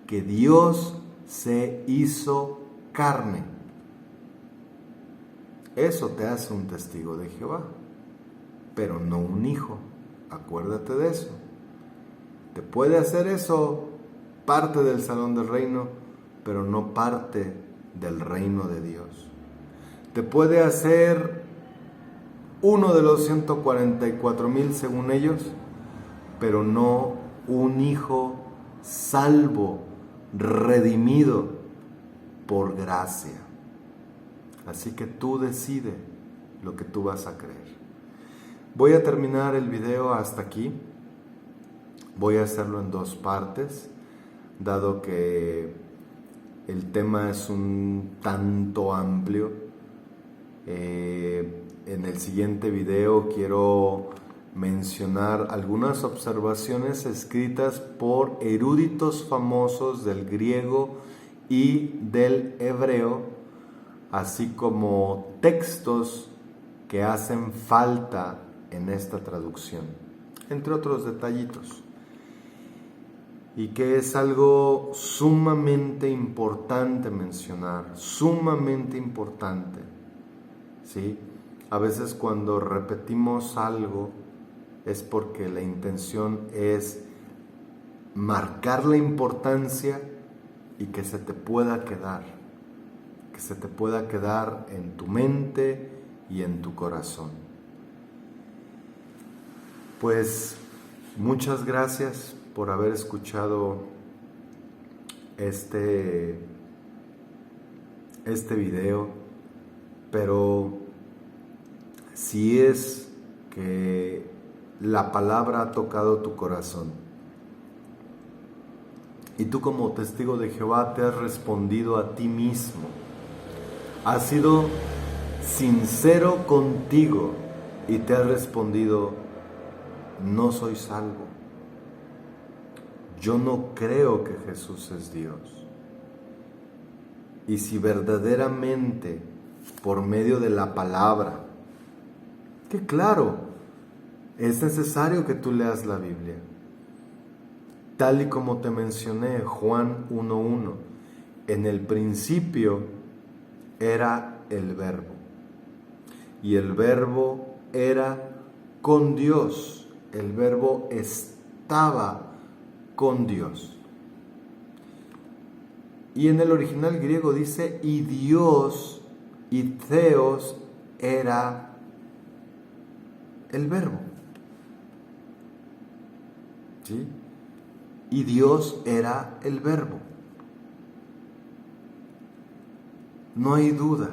que Dios se hizo carne. Eso te hace un testigo de Jehová, pero no un hijo. Acuérdate de eso. Te puede hacer eso parte del salón del reino, pero no parte del reino de Dios. Te puede hacer uno de los 144,000 según ellos, pero no un hijo salvo, redimido por gracia. Así que tú decides lo que tú vas a creer. Voy a terminar el video hasta aquí. Voy a hacerlo en dos partes, dado que el tema es un tanto amplio. En el siguiente video quiero mencionar algunas observaciones escritas por eruditos famosos del griego y del hebreo, así como textos que hacen falta en esta traducción, entre otros detallitos, y que es algo sumamente importante mencionar, sumamente importante, ¿sí? A veces cuando repetimos algo es porque la intención es marcar la importancia y que se te pueda quedar, en tu mente y en tu corazón. Pues muchas gracias por haber escuchado este video, pero si es que la palabra ha tocado tu corazón y tú como testigo de Jehová te has respondido a ti mismo, has sido sincero contigo y te has respondido: no soy salvo, yo no creo que Jesús es Dios. Y si verdaderamente por medio de la palabra, que claro, es necesario que tú leas la Biblia, tal y como te mencioné, Juan 1:1, en el principio era el Verbo, y el Verbo era con Dios, el Verbo estaba con Dios. Y en el original griego dice, y Dios, y Theos era el Verbo, ¿sí? Y Dios era el Verbo. No hay duda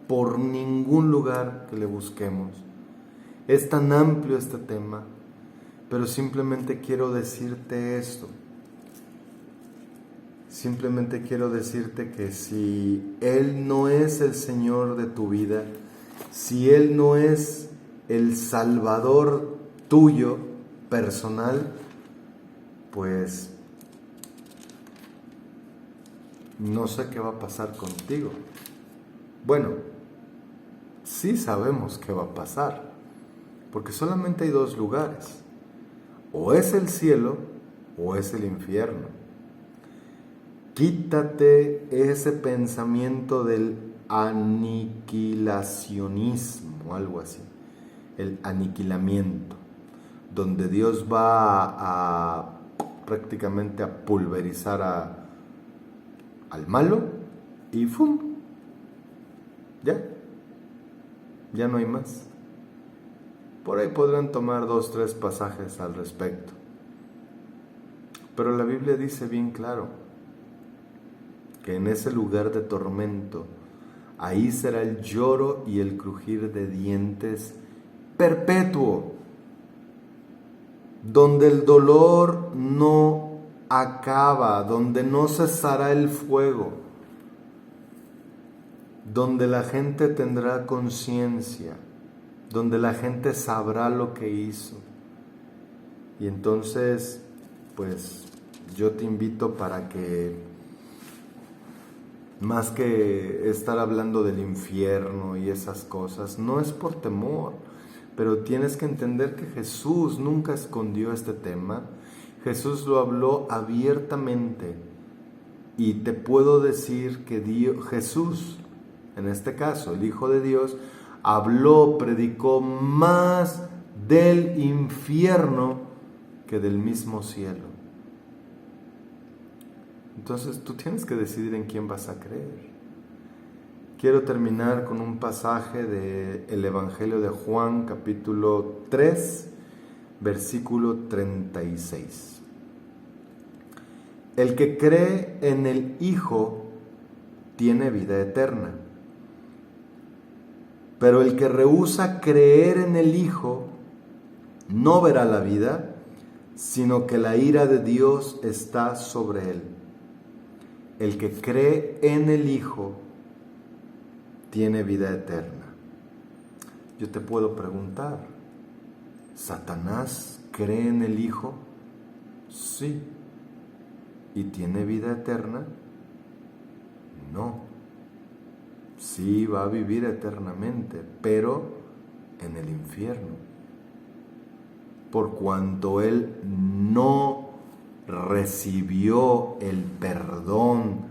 por ningún lugar que le busquemos. Es tan amplio este tema, pero simplemente quiero decirte esto. Simplemente quiero decirte que si Él no es el Señor de tu vida, si Él no es el Salvador tuyo, personal, pues no sé qué va a pasar contigo. Bueno, sí sabemos qué va a pasar, porque solamente hay dos lugares: o es el cielo o es el infierno. Quítate ese pensamiento del aniquilacionismo, algo así, el aniquilamiento, donde Dios va a prácticamente a pulverizar al malo y ¡fum! Ya no hay más. Por ahí podrán tomar 2, 3 pasajes al respecto. Pero la Biblia dice bien claro que en ese lugar de tormento, ahí será el lloro y el crujir de dientes perpetuo, donde el dolor no acaba, donde no cesará el fuego, donde la gente tendrá conciencia, donde la gente sabrá lo que hizo. Y entonces, pues yo te invito para que, más que estar hablando del infierno y esas cosas, no es por temor, pero tienes que entender que Jesús nunca escondió este tema. Jesús lo habló abiertamente, y te puedo decir que Jesús, en este caso el Hijo de Dios, predicó más del infierno que del mismo cielo. Entonces tú tienes que decidir en quién vas a creer. Quiero terminar con un pasaje del Evangelio de Juan, capítulo 3, versículo 36. El que cree en el Hijo tiene vida eterna, pero el que rehúsa creer en el Hijo no verá la vida, sino que la ira de Dios está sobre él. El que cree en el Hijo tiene vida eterna. Yo te puedo preguntar, ¿Satanás cree en el Hijo? Sí. ¿Y tiene vida eterna? No. Sí, va a vivir eternamente, pero en el infierno, por cuanto él no recibió el perdón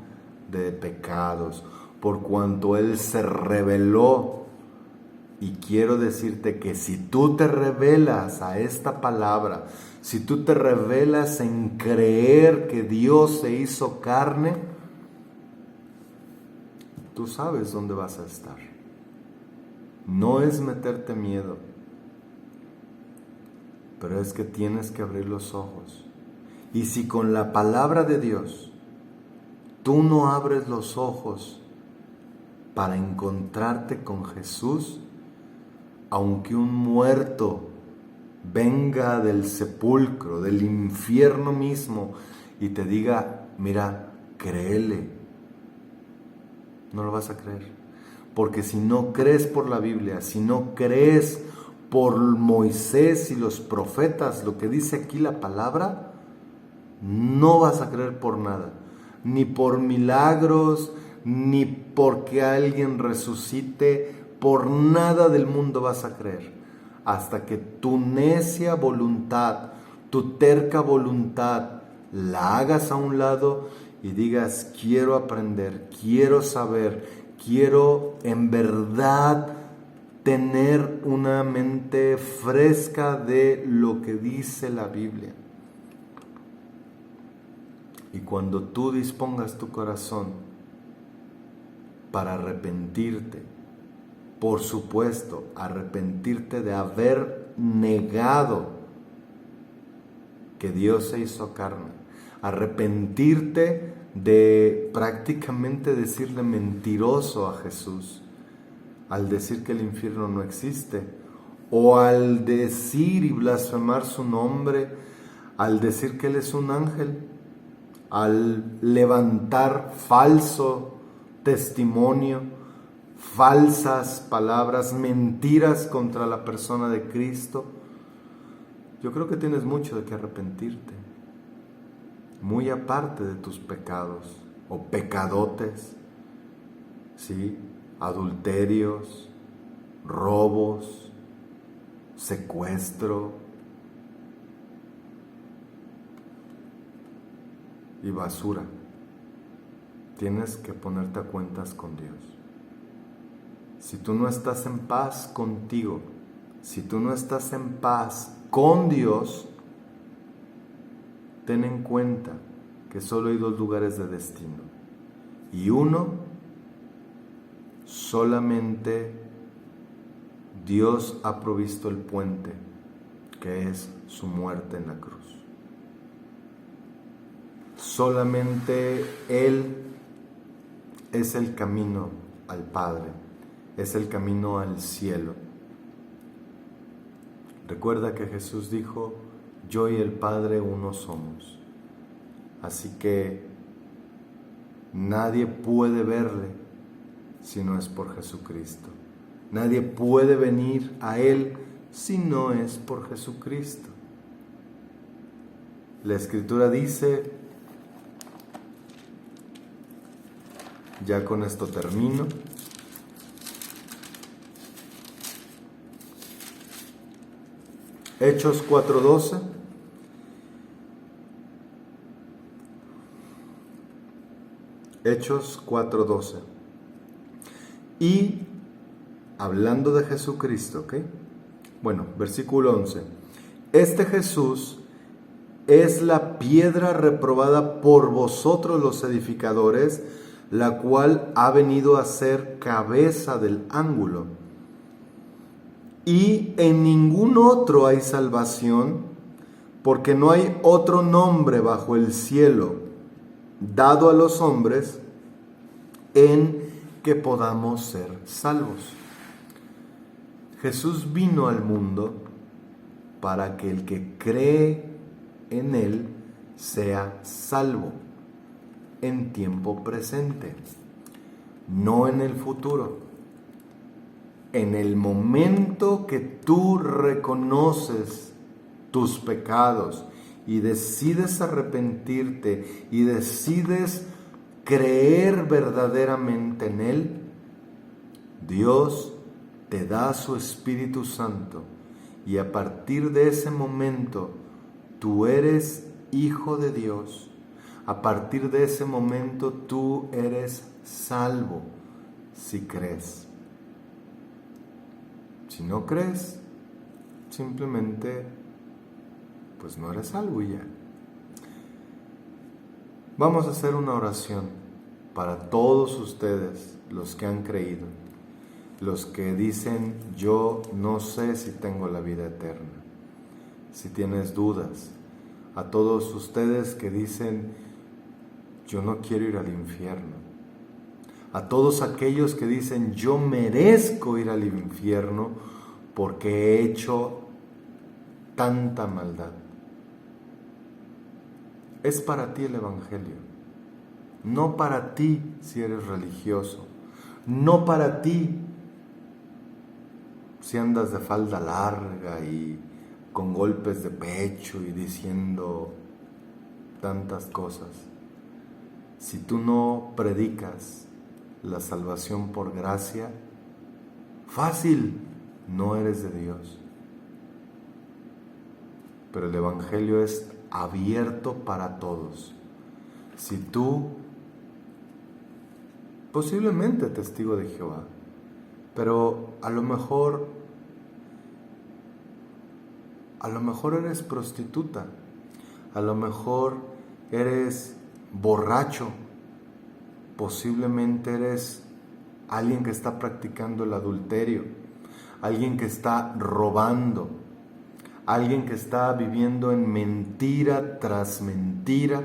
de pecados, por cuanto él se rebeló. Y quiero decirte que si tú te rebelas a esta palabra, si tú te rebelas en creer que Dios se hizo carne, tú sabes dónde vas a estar. No es meterte miedo, pero es que tienes que abrir los ojos. Y si con la palabra de Dios tú no abres los ojos para encontrarte con Jesús, aunque un muerto venga del sepulcro, del infierno mismo, y te diga, mira, créele, no lo vas a creer. Porque si no crees por la Biblia, si no crees por Moisés y los profetas, lo que dice aquí la palabra, no vas a creer por nada, ni por milagros, ni porque alguien resucite, por nada del mundo vas a creer, hasta que tu necia voluntad, tu terca voluntad, la hagas a un lado y digas, quiero aprender, quiero saber, quiero en verdad tener una mente fresca de lo que dice la Biblia. Y cuando tú dispongas tu corazón para arrepentirte, por supuesto, arrepentirte de haber negado que Dios se hizo carne, arrepentirte de prácticamente decirle mentiroso a Jesús, al decir que el infierno no existe, o al decir y blasfemar su nombre, al decir que Él es un ángel, al levantar falso testimonio, falsas palabras, mentiras contra la persona de Cristo. Yo creo que tienes mucho de qué arrepentirte, muy aparte de tus pecados o pecadotes, ¿sí? Adulterios, robos, secuestro y basura. tienes que ponerte a cuentas con Dios. Si tú no estás en paz contigo, si tú no estás en paz con Dios, ten en cuenta que solo hay dos lugares de destino. Y uno, solamente Dios ha provisto el puente, que es su muerte en la cruz. Solamente Él es el camino al Padre, es el camino al cielo. Recuerda que Jesús dijo: yo y el Padre uno somos. Así que nadie puede verle si no es por Jesucristo. Nadie puede venir a Él si no es por Jesucristo. La Escritura dice, ya con esto termino, Hechos 4:12, Hechos 4:12, y hablando de Jesucristo, ¿ok? Bueno, versículo 11, este Jesús es la piedra reprobada por vosotros los edificadores, la cual ha venido a ser cabeza del ángulo. Y en ningún otro hay salvación, porque no hay otro nombre bajo el cielo dado a los hombres en que podamos ser salvos. Jesús vino al mundo para que el que cree en Él sea salvo en tiempo presente, no en el futuro. En el momento que tú reconoces tus pecados y decides arrepentirte y decides creer verdaderamente en Él, Dios te da su Espíritu Santo y a partir de ese momento tú eres hijo de Dios. A partir de ese momento tú eres salvo si crees. Si no crees, simplemente pues no eres salvo y ya. Vamos a hacer una oración para todos ustedes, los que han creído, los que dicen: yo no sé si tengo la vida eterna. Si tienes dudas, a todos ustedes que dicen: yo no quiero ir al infierno. A todos aquellos que dicen: yo merezco ir al infierno porque he hecho tanta maldad. Es para ti el Evangelio, no para ti si eres religioso, no para ti si andas de falda larga y con golpes de pecho y diciendo tantas cosas. Si tú no predicas la salvación por gracia, fácil, no eres de Dios. Pero el Evangelio es abierto para todos. Si tú, posiblemente testigo de Jehová, pero a lo mejor eres prostituta, a lo mejor eres borracho, posiblemente eres alguien que está practicando el adulterio, alguien que está robando, alguien que está viviendo en mentira tras mentira,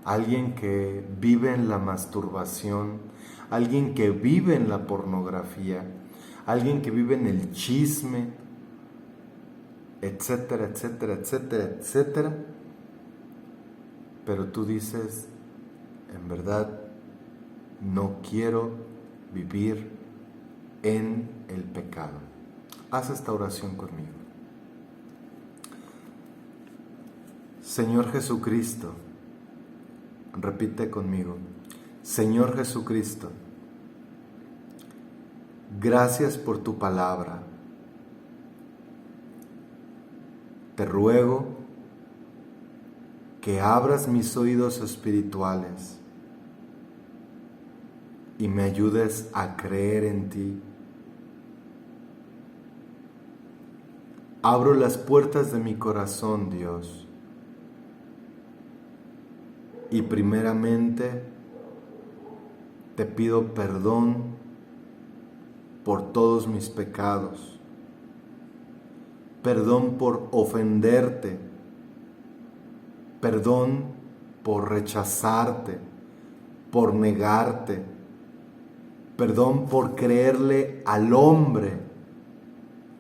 alguien que vive en la masturbación, alguien que vive en la pornografía, alguien que vive en el chisme, etcétera, etcétera, etcétera, etcétera. Pero tú dices: en verdad, no quiero vivir en el pecado. Haz esta oración conmigo. Señor Jesucristo, repite conmigo: Señor Jesucristo, gracias por tu palabra. Te ruego que abras mis oídos espirituales y me ayudes a creer en ti. Abro las puertas de mi corazón, Dios, y primeramente te pido perdón por todos mis pecados, perdón por ofenderte, perdón por rechazarte, por negarte, perdón por creerle al hombre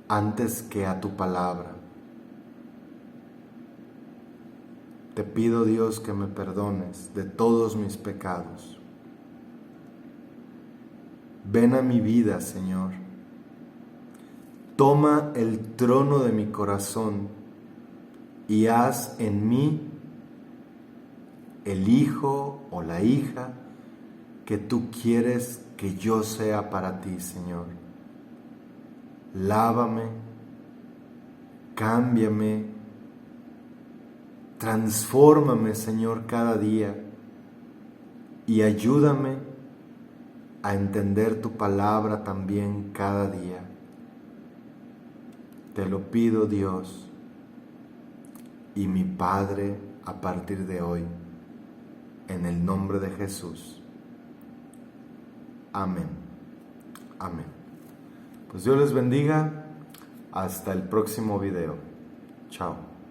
antes que a tu palabra. Te pido, Dios, que me perdones de todos mis pecados. Ven a mi vida, Señor. Toma el trono de mi corazón y haz en mí el hijo o la hija que tú quieres que yo sea para ti, Señor. Lávame, cámbiame, transfórmame, Señor, cada día y ayúdame a entender tu palabra también cada día. Te lo pido, Dios y mi Padre, a partir de hoy, en el nombre de Jesús. Amén. Amén. Pues Dios les bendiga. Hasta el próximo video. Chao.